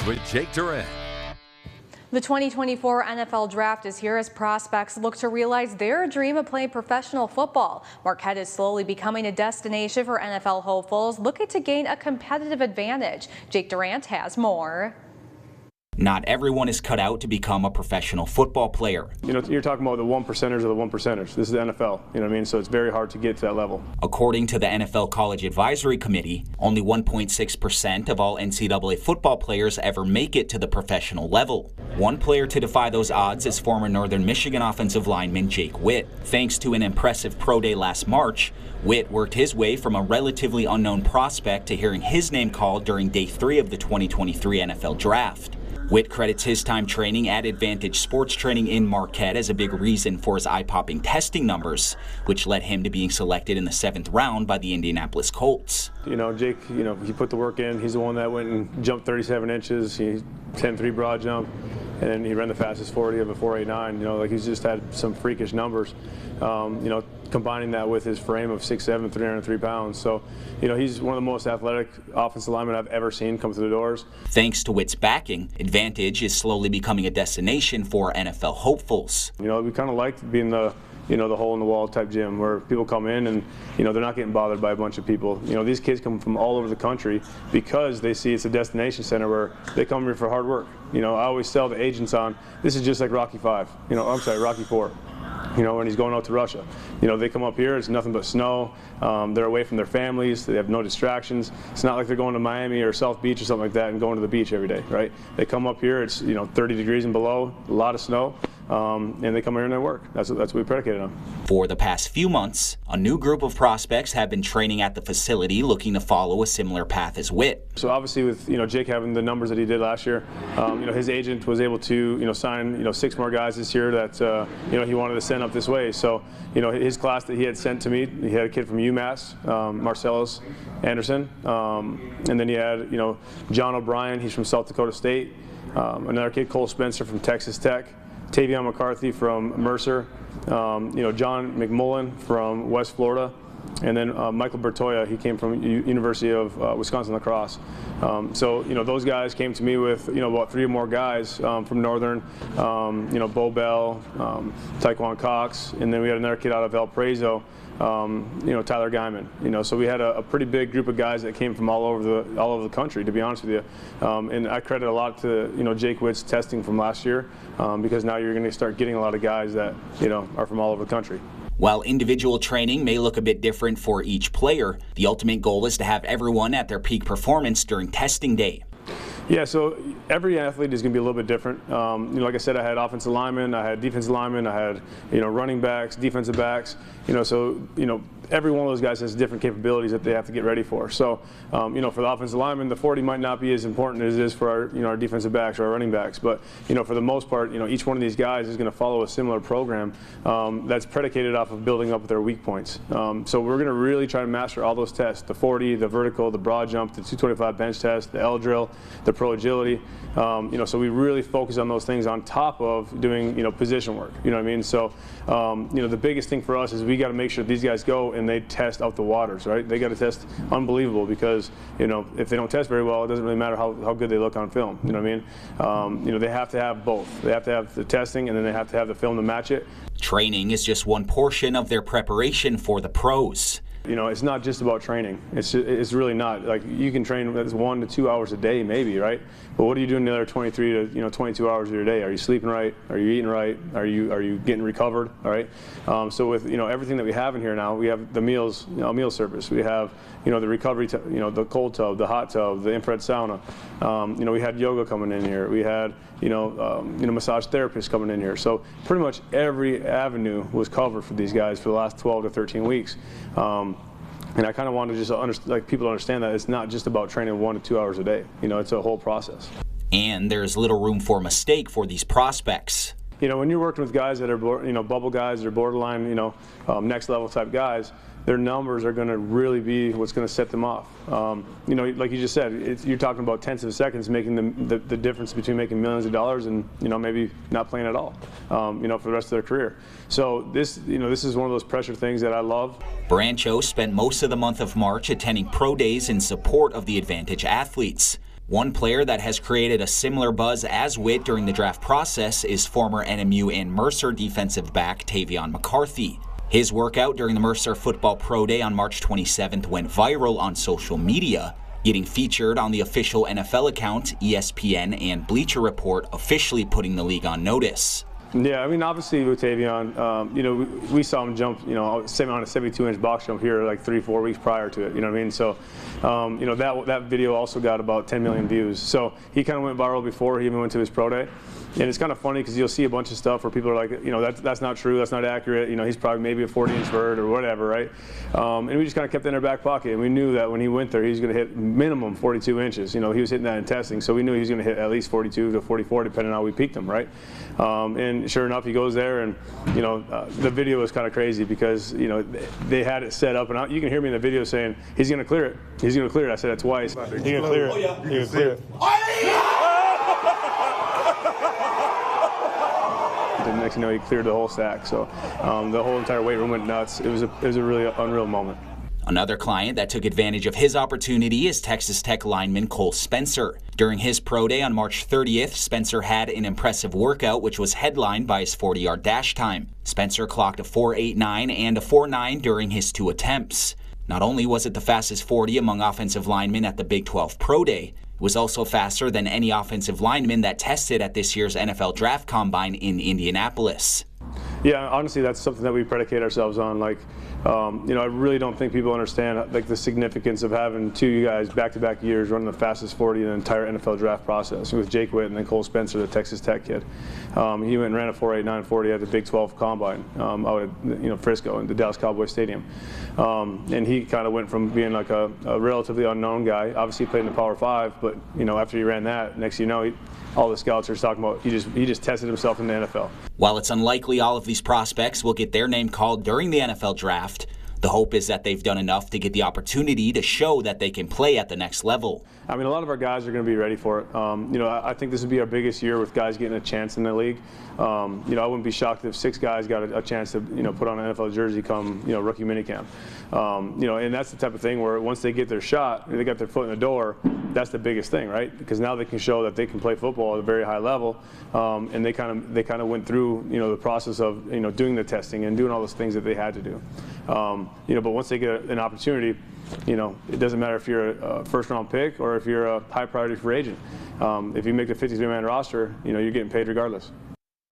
with Jake Durant. The 2024 NFL Draft is here as prospects look to realize their dream of playing professional football. Marquette is slowly becoming a destination for NFL hopefuls looking to gain a competitive advantage. Jake Durant has more. Not everyone is cut out to become a professional football player. You know, you're talking about the one percenters of the one percenters. This is the NFL, you know what I mean? So it's very hard to get to that level. According to the NFL College Advisory Committee, only 1.6% of all NCAA football players ever make it to the professional level. One player to defy those odds is former Northern Michigan offensive lineman Jake Witt. Thanks to an impressive pro day last March, Witt worked his way from a relatively unknown prospect to hearing his name called during day 3 of the 2023 NFL Draft. Witt credits his time training at AdvantEdge Sports Training in Marquette as a big reason for his eye-popping testing numbers, which led him to being selected in the 7th round by the Indianapolis Colts. You know, Jake, you know, he put the work in. He's the one that went and jumped 37 inches. He 10.3 broad jump, and then he ran the fastest 40 of a 4.89. You know, like he's just had some freakish numbers. You know, combining that with his frame of 6'7", 303 pounds. So, you know, he's one of the most athletic offensive linemen I've ever seen come through the doors. Thanks to Witt's backing, AdvantEdge is slowly becoming a destination for NFL hopefuls. You know, we kind of liked being the, you know, the hole-in-the-wall type gym where people come in and, you know, they're not getting bothered by a bunch of people. You know, these kids come from all over the country because they see it's a destination center where they come here for hard work. You know, I always tell the agents on, this is just like Rocky V, you know, I'm sorry, Rocky IV. You know, when he's going out to Russia. You know, they come up here, it's nothing but snow. They're away from their families. They have no distractions. It's not like they're going to Miami or South Beach or something like that and going to the beach every day, right? They come up here, it's, you know, 30 degrees and below, a lot of snow, and they come here and they work. That's what we predicated on. For the past few months, a new group of prospects have been training at the facility looking to follow a similar path as Witt. So obviously with, you know, Jake having the numbers that he did last year, you know, his agent was able to, you know, sign, you know, 6 more guys this year that, you know, he wanted to send up this way. So, you know, his class that he had sent to me, he had a kid from UMass, Marcellus Anderson, and then he had, you know, John O'Brien, he's from South Dakota State, another kid, Cole Spencer from Texas Tech, Tavion McCarthy from Mercer, you know, John McMullen from West Florida, and then Michael Bertoya, he came from University of Wisconsin La Crosse. So, you know, those guys came to me with, you know, about 3 more guys from Northern, you know, Bo Bell, Taekwon Cox, and then we had another kid out of El Preso, you know, Tyler Guyman. You know, so we had a pretty big group of guys that came from all over the country, to be honest with you. And I credit a lot to, you know, Jake Witt's testing from last year, because now you're going to start getting a lot of guys that, you know, are from all over the country. While individual training may look a bit different for each player, the ultimate goal is to have everyone at their peak performance during testing day. Yeah, so every athlete is going to be a little bit different. You know, like I said, I had offensive linemen, I had defensive linemen, I had, you know, running backs, defensive backs. You know, so, you know, every one of those guys has different capabilities that they have to get ready for. So, you know, for the offensive lineman, the 40 might not be as important as it is for our, you know, our defensive backs or our running backs. But, you know, for the most part, you know, each one of these guys is going to follow a similar program that's predicated off of building up their weak points. So we're going to really try to master all those tests: the 40, the vertical, the broad jump, the 225 bench test, the L drill, the pro agility. You know, so we really focus on those things on top of doing, you know, position work. You know what I mean? So, you know, the biggest thing for us is we got to make sure these guys go and they test out the waters, right? They got to test unbelievable because, you know, if they don't test very well, it doesn't really matter how good they look on film. You know what I mean? You know, they have to have both. They have to have the testing and then they have to have the film to match it. Training is just one portion of their preparation for the pros. You know, it's not just about training. It's really not. Like, you can train 1 to 2 hours a day, maybe, right? But what are you doing the other 23 to 22 hours of your day? Are you sleeping right? Are you eating right? Are you getting recovered? All right. So with, you know, everything that we have in here now, we have the meals, you know, meal service. We have, you know, the recovery, you know, the cold tub, the hot tub, the infrared sauna. You know, we had yoga coming in here. We had, you know, massage therapists coming in here. So pretty much every avenue was covered for these guys for the last 12 to 13 weeks. And I kind of want to just like people to understand that it's not just about training 1 to 2 hours a day. You know, it's a whole process. And there's little room for mistake for these prospects. You know, when you're working with guys that are, you know, bubble guys, that are borderline, you know, next level type guys, their numbers are going to really be what's going to set them off. You know, like you just said, you're talking about tenths of seconds making the difference between making millions of dollars and, you know, maybe not playing at all, you know, for the rest of their career. So this, you know, this is one of those pressure things that I love. Brancho spent most of the month of March attending pro days in support of the AdvantEdge athletes. One player that has created a similar buzz as Witt during the draft process is former NMU and Mercer defensive back Tavion McCarthy. His workout during the Mercer Football Pro Day on March 27th went viral on social media, getting featured on the official NFL account, ESPN, and Bleacher Report, officially putting the league on notice. Yeah, I mean, obviously with Tavion, you know, we saw him jump, you know, on a 72-inch box jump here like 3-4 weeks prior to it. You know what I mean? So, you know, that video also got about 10 million views. So he kind of went viral before he even went to his pro day. And it's kind of funny because you'll see a bunch of stuff where people are like, you know, that's not true, that's not accurate. You know, he's probably maybe a 40-inch vert or whatever, right? And we just kind of kept it in our back pocket. And we knew that when he went there, he was going to hit minimum 42 inches. You know, he was hitting that in testing, so we knew he was going to hit at least 42 to 44, depending on how we peaked him, right? And sure enough, he goes there, and you know, the video was kind of crazy because you know they had it set up, and you can hear me in the video saying he's going to clear it. He's going to clear it. I said it twice. He's going to clear it. Oh, yeah. He's going to clear it. The next thing you know, he cleared the whole stack. So the whole entire weight room went nuts. It was a really unreal moment. Another client that took advantage of his opportunity is Texas Tech lineman Cole Spencer. During his pro day on March 30th, Spencer had an impressive workout which was headlined by his 40-yard dash time. Spencer clocked a 4.89 and a 4.9 during his 2 attempts. Not only was it the fastest 40 among offensive linemen at the Big 12 Pro Day, it was also faster than any offensive lineman that tested at this year's NFL Draft Combine in Indianapolis. Yeah, honestly, that's something that we predicate ourselves on. Like, you know, I really don't think people understand like the significance of having 2 guys back-to-back years running the fastest 40 in the entire NFL draft process. With Jake Witt and then Cole Spencer, the Texas Tech kid. He went and ran a 4.89 40 at the Big 12 Combine out at Frisco in the Dallas Cowboys Stadium. And he kind of went from being like a relatively unknown guy. Obviously, he played in the Power 5, but you know, after he ran that, next thing you know, all the scouts are talking about he just tested himself in the NFL. While it's unlikely all of these prospects will get their name called during the NFL draft, the hope is that they've done enough to get the opportunity to show that they can play at the next level. I mean, a lot of our guys are going to be ready for it. You know, I think this would be our biggest year with guys getting a chance in the league. You know, I wouldn't be shocked if 6 guys got a chance to, you know, put on an NFL jersey come, you know, rookie minicamp. You know, and that's the type of thing where once they get their shot, they got their foot in the door, that's the biggest thing, right? Because now they can show that they can play football at a very high level, and they kind of went through, you know, the process of, you know, doing the testing and doing all those things that they had to do. You know, but once they get an opportunity, you know, it doesn't matter if you're a first-round pick or if you're a high-priority free agent. If you make the 53-man roster, you know, you're getting paid regardless.